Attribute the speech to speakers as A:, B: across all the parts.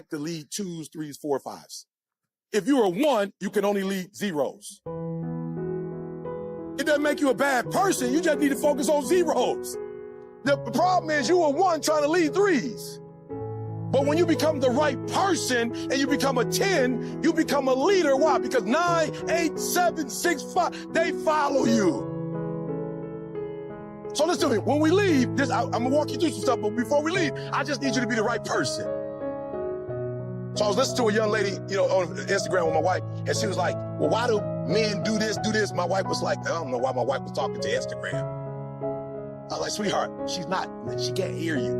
A: like to lead 2s, 3s, 4, 5s. If you're a 1, you can only lead 0s. It doesn't make you a bad person. You just need to focus on 0s. The problem is you are 1 trying to lead 3s. But when you become the right person and you become a 10, you become a leader. Why? Because 9, 8, 7, 6, 5, they follow you. So listen to me. When we leave, I'm going to walk you through some stuff, but before we leave, I just need you to be the right person. So I was listening to a young lady, on Instagram with my wife, and she was like, well, why do men do this, do this? My wife was like, I don't know why my wife was talking to Instagram. I was like, sweetheart, she can't hear you.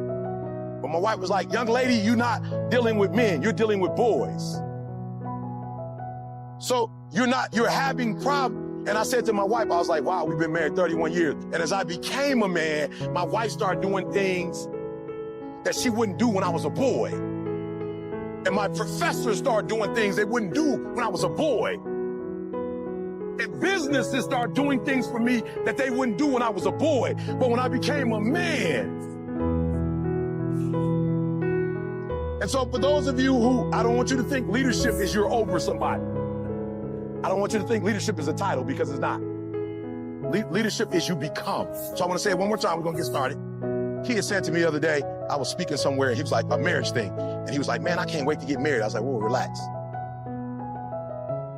A: But my wife was like, young lady, you're not dealing with men, you're dealing with boys. So you're having problems. And I said to my wife, I was like, wow, we've been married 31 years. And as I became a man, my wife started doing things that she wouldn't do when I was a boy. And my professors started doing things they wouldn't do when I was a boy. And businesses started doing things for me that they wouldn't do when I was a boy. But when I became a man. And so for those of you who, I don't want you to think leadership is you're over somebody. I don't want you to think leadership is a title, because it's not. Leadership is you become. So I want to say it one more time. We're going to get started. He had said to me the other day, I was speaking somewhere, and he was like, a marriage thing. And he was like, man, I can't wait to get married. I was like, whoa, relax.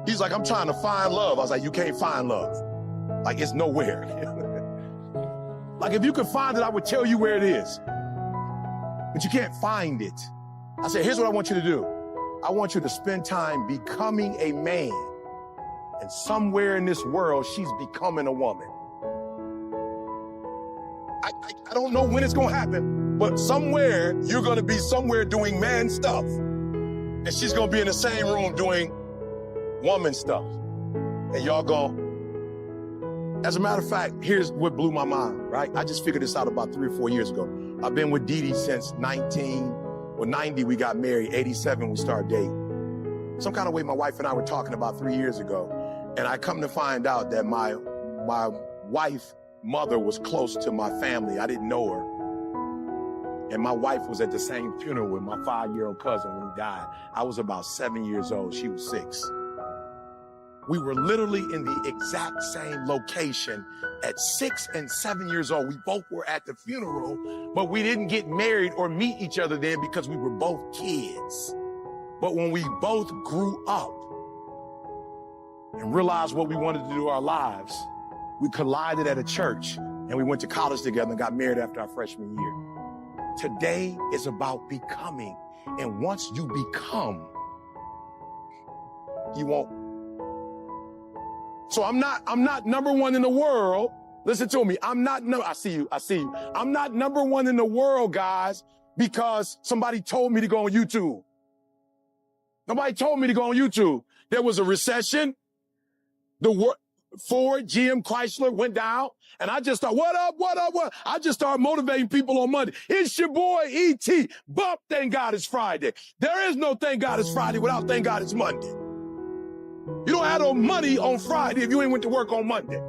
A: He's like, I'm trying to find love. I was like, you can't find love. Like, it's nowhere. Like, if you could find it, I would tell you where it is. But you can't find it. I said, here's what I want you to do. I want you to spend time becoming a man. And somewhere in this world, she's becoming a woman. I don't know when it's going to happen, but somewhere you're going to be somewhere doing man stuff. And she's going to be in the same room doing woman stuff. And y'all go. As a matter of fact, here's what blew my mind, right? I just figured this out about 3 or 4 years ago. I've been with Dee Dee since 90, we got married. 87, we started dating. Some kind of way my wife and I were talking about 3 years ago. And I come to find out that my wife's mother was close to my family. I didn't know her. And my wife was at the same funeral with my 5-year-old cousin when he died. I was about 7 years old. She was 6. We were literally in the exact same location at 6 and 7 years old. We both were at the funeral, but we didn't get married or meet each other then because we were both kids. But when we both grew up and realized what we wanted to do in our lives, we collided at a church and we went to college together and got married after our freshman year. Today is about becoming. And once you become, you won't. So I'm not number one in the world. Listen to me. I see you. I'm not number one in the world, guys, because somebody told me to go on YouTube. Nobody told me to go on YouTube. There was a recession. Ford, GM, Chrysler went down, and I just thought, what up? I just started motivating people on Monday. It's your boy, E.T. Bump, thank God it's Friday. There is no thank God it's Friday without thank God it's Monday. You don't have no money on Friday if you ain't went to work on Monday.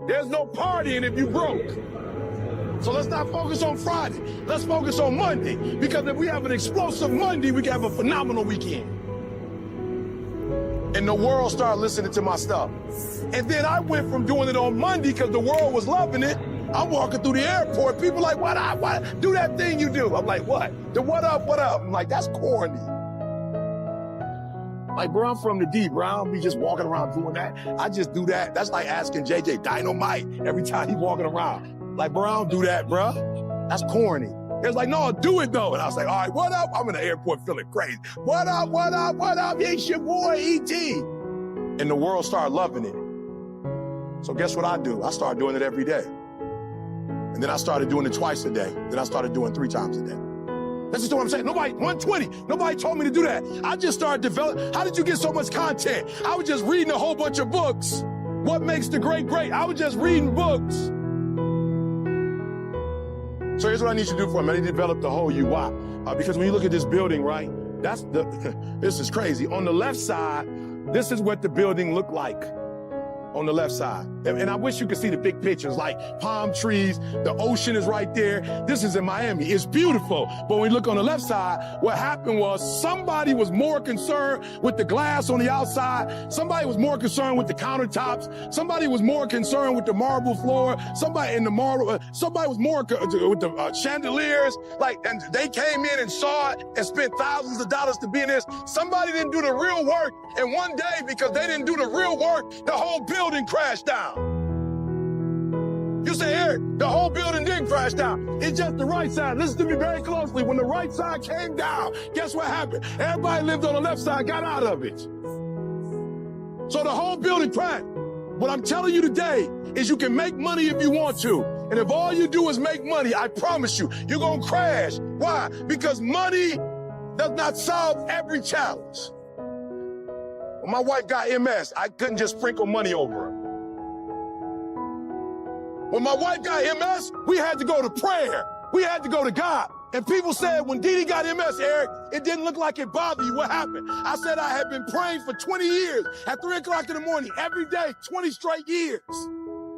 A: There's no partying if you broke. So let's not focus on Friday. Let's focus on Monday, because if we have an explosive Monday, we can have a phenomenal weekend. And the world started listening to my stuff. And then I went from doing it on Monday because the world was loving it. I'm walking through the airport. People like, what? Do that thing you do. I'm like, what? The what up? I'm like, that's corny. Like, bro, I'm from the D, bro. I don't be just walking around doing that. I just do that. That's like asking JJ Dynamite every time he's walking around. Like, bro, I don't do that, bro. That's corny. It was like, no, do it though. And I was like, all right, what up? I'm in the airport feeling crazy. What up? It's your boy, E.T. And the world started loving it. So guess what I do? I started doing it every day. And then I started doing it twice a day. Then I started doing 3 times a day. That's just what I'm saying. 120. Nobody told me to do that. I just started developing. How did you get so much content? I was just reading a whole bunch of books. What makes the great great? I was just reading books. So here's what I need you to do for me. I need to develop the whole you. Why? Because when you look at this building, right, this is crazy. On the left side, this is what the building looked like. on the left side. And I wish you could see the big pictures, like palm trees, the ocean is right there. This is in Miami. It's beautiful. But when we look on the left side, what happened was somebody was more concerned with the glass on the outside. Somebody was more concerned with the countertops. Somebody was more concerned with the marble floor. Somebody was more with the chandeliers. And they came in and saw it and spent thousands of dollars to be in this. Somebody didn't do the real work. And one day, because they didn't do the real work, the whole building crashed down. You say, Eric, the whole building didn't crash down. It's just the right side. Listen to me very closely. When the right side came down, guess what happened? Everybody lived on the left side, got out of it. So the whole building crashed. What I'm telling you today is you can make money if you want to. And if all you do is make money, I promise you, you're going to crash. Why? Because money does not solve every challenge. When my wife got MS, I couldn't just sprinkle money over her. When my wife got MS, we had to go to prayer. We had to go to God. And people said, when Dee Dee got MS, Eric, it didn't look like it bothered you. What happened? I said I had been praying for 20 years at 3 o'clock in the morning, every day, 20 straight years.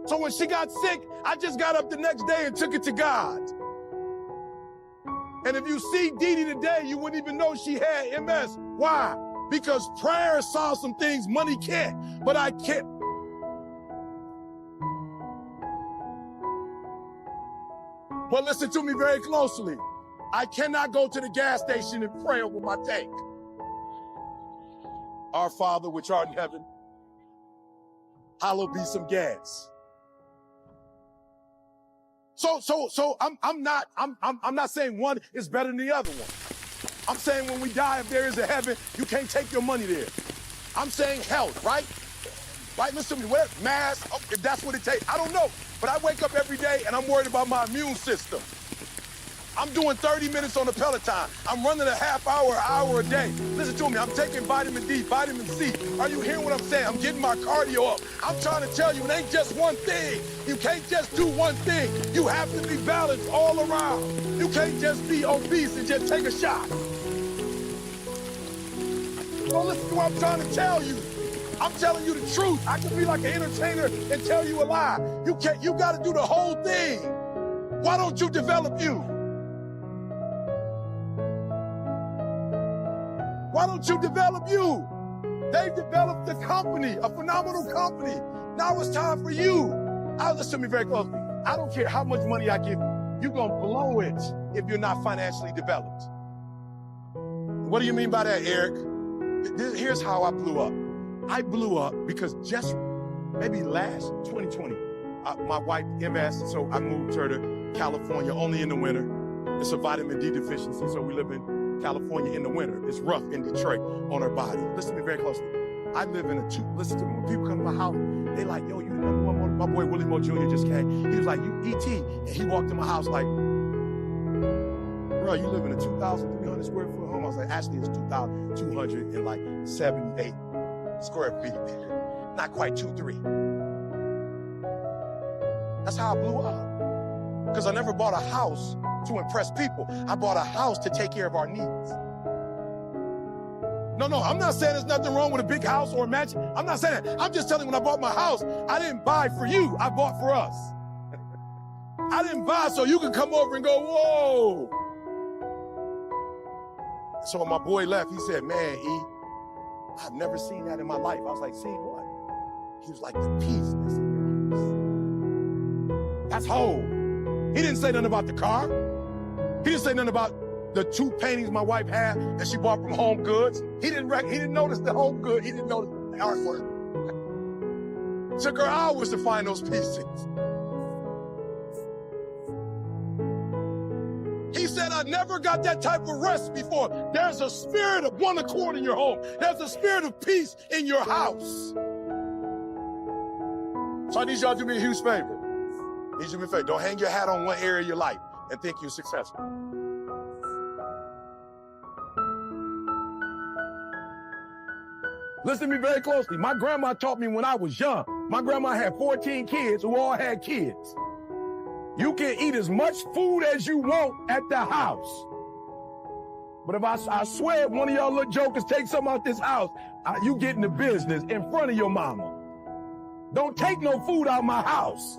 A: So when she got sick, I just got up the next day and took it to God. And if you see Dee Dee today, you wouldn't even know she had MS. Why? Because prayer solves some things money can't. But I can't. But listen to me very closely. I cannot go to the gas station and pray over my tank. Our Father, which art in heaven, hallowed be some gas. So I'm not saying one is better than the other one. I'm saying when we die, if there is a heaven, you can't take your money there. I'm saying health, right? Right, listen to me, what? Mass, if that's what it takes, I don't know. But I wake up every day and I'm worried about my immune system. I'm doing 30 minutes on the Peloton. I'm running a half hour, hour a day. Listen to me, I'm taking vitamin D, vitamin C. Are you hearing what I'm saying? I'm getting my cardio up. I'm trying to tell you, it ain't just one thing. You can't just do one thing. You have to be balanced all around. You can't just be obese and just take a shot. Don't listen to what I'm trying to tell you. I'm telling you the truth. I can be like an entertainer and tell you a lie. You got to do the whole thing. Why don't you develop you? Why don't you develop you? They've developed a company, a phenomenal company. Now it's time for you. Listen to me very closely. I don't care how much money I give you. You're going to blow it if you're not financially developed. What do you mean by that, Eric? Here's how I blew up. I blew up because just maybe last 2020, my wife MS, so I moved her to California only in the winter. It's a vitamin D deficiency, so we live in California in the winter. It's rough in Detroit on her body. Listen to me very closely. I live in listen to me, when people come to my house, they like, yo, you the number one. My boy Willie Moore Jr. just came. He was like, you E.T. And he walked in my house like, bro, you live in a 2,300 square foot home. I was like, actually, it's 2,278 square feet. Not quite 2-3. That's how I blew up. Because I never bought a house to impress people. I bought a house to take care of our needs. No, I'm not saying there's nothing wrong with a big house or a mansion. I'm not saying that. I'm just telling you, when I bought my house, I didn't buy for you. I bought for us. I didn't buy so you could come over and go, whoa. So when my boy left, he said, man, E, I've never seen that in my life. I was like, seen what? He was like, the peace that's in your house. That's whole. He didn't say nothing about the car. He didn't say nothing about the 2 paintings my wife had that she bought from Home Goods. He didn't notice the Home Goods. He didn't notice the artwork. Took her hours to find those pieces. He said, I never got that type of rest before. There's a spirit of one accord in your home. There's a spirit of peace in your house. So I need y'all to do me a huge favor. I need you to do me a favor. Don't hang your hat on one area of your life and think you're successful. Listen to me very closely. My grandma taught me when I was young. My grandma had 14 kids who all had kids. You can eat as much food as you want at the house. But if I swear one of y'all little jokers take something out this house, you get in the business in front of your mama. Don't take no food out of my house.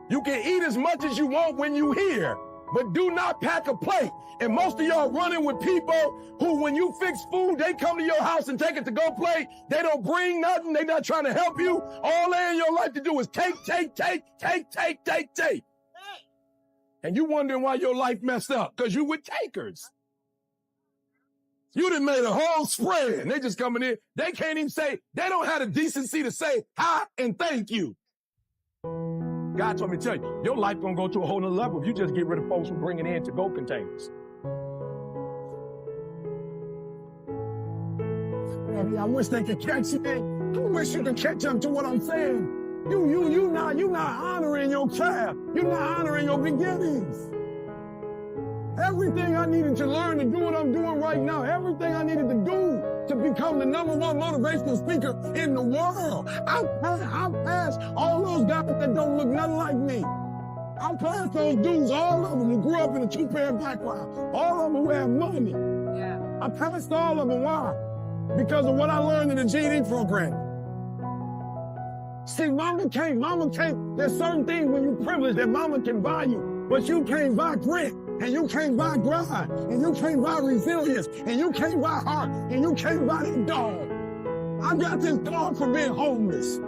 A: You can eat as much as you want when you here, but do not pack a plate. And most of y'all running with people who, when you fix food, they come to your house and take it to go plate. They don't bring nothing. They not trying to help you. All they in your life to do is take. And you wondering why your life messed up, because you with takers. You done made a whole spread, and they just coming in. They can't even say, they don't have the decency to say hi and thank you. God told me to tell you, your life gonna go to a whole nother level if you just get rid of folks from bringing in to-go containers. I wish they could catch it. I wish you could catch up to what I'm saying. You're not honoring your child. You're not honoring your beginnings. Everything I needed to learn to do what I'm doing right now, everything I needed to do to become the #1 motivational speaker in the world. I passed all those guys that don't look nothing like me. I passed those dudes, all of them who grew up in a two-parent background, all of them who had money. Yeah. I passed all of them. Why? Because of what I learned in the GED program. See, mama can't, there's certain things when you're privileged that mama can buy you, but you can't buy grit, and you can't buy grind, and you can't buy resilience, and you can't buy heart, and you can't buy that dog. I got this dog for being homeless.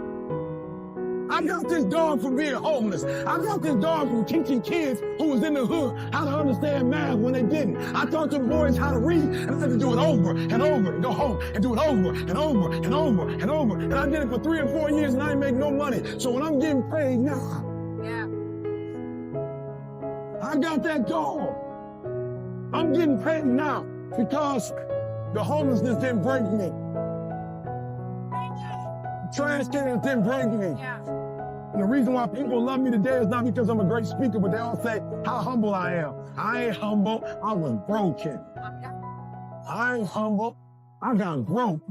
A: I got this dog from being homeless. I got this dog from teaching kids who was in the hood how to understand math when they didn't. I taught them boys how to read, and I had to do it over and over and go home and do it over and over and over and over. And I did it for 3 or 4 years and I didn't make no money. So when I'm getting paid now, I got that dog. I'm getting paid now because the homelessness didn't break me. Trash cans didn't break me. And the reason why people love me today is not because I'm a great speaker, but they all say how humble I am. I ain't humble. I was broken. I ain't humble. I got broke.